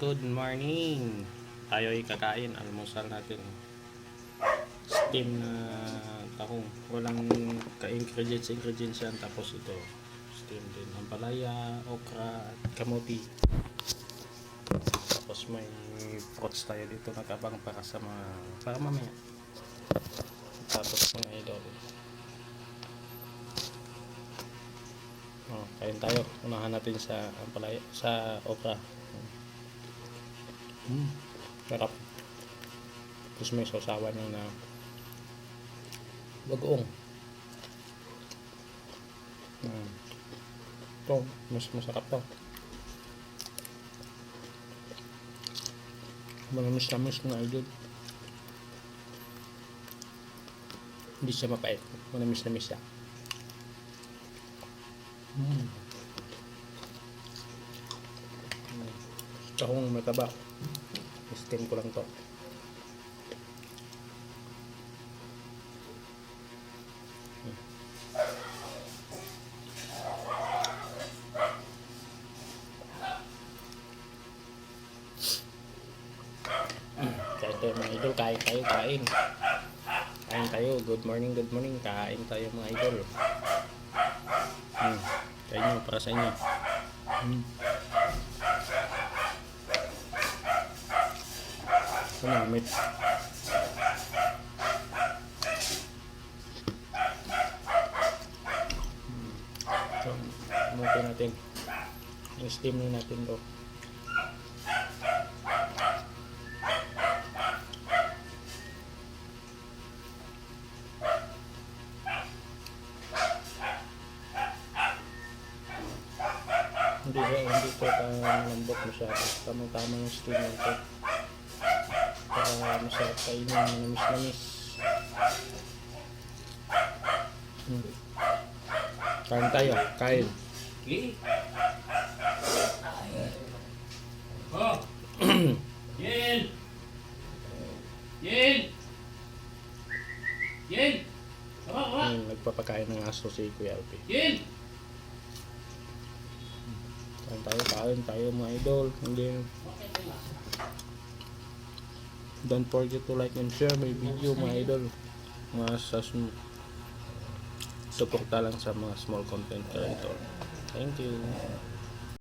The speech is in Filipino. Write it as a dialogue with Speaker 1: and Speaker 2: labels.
Speaker 1: Good morning. Tayo ay kakain. Almusal natin. Steam na tahong. Walang ka-ingredients yan. Tapos ito. Steam din. Ampalaya, okra, at kamuti. Tapos may fruits tayo dito. Nakabang para sa mga... para mamaya. Tapos mga idol. Kain tayo. Unahan natin sa ampalaya, sa okra. Sarap. Tapos may sausawan yung na bagoong. Ito, mas masarap to. Manamis-namis na idol. Hindi siya mapait. Manamis-namis siya. Tahong mataba. Steam ko lang to. Kain tayo mga idol. Kain tayo. Good morning. Kain tayo mga idol. Kain nyo para sa inyo. Meat. So, mungkin natin. I-steam na natin to. Hindi to malambot masyado. Tamang-tama yung steam nito. Para masarap kainin, manamis-namis. Kain tayo, kain.
Speaker 2: Oh! Yen! Yen! Yen!
Speaker 1: Nagpapakain ng aso si Kuya Alpi.
Speaker 2: Yen!
Speaker 1: Kain tayo mga idol. Don't forget to like and share my video mga idol. Mga suporta lang sa mga small content creator. Thank you.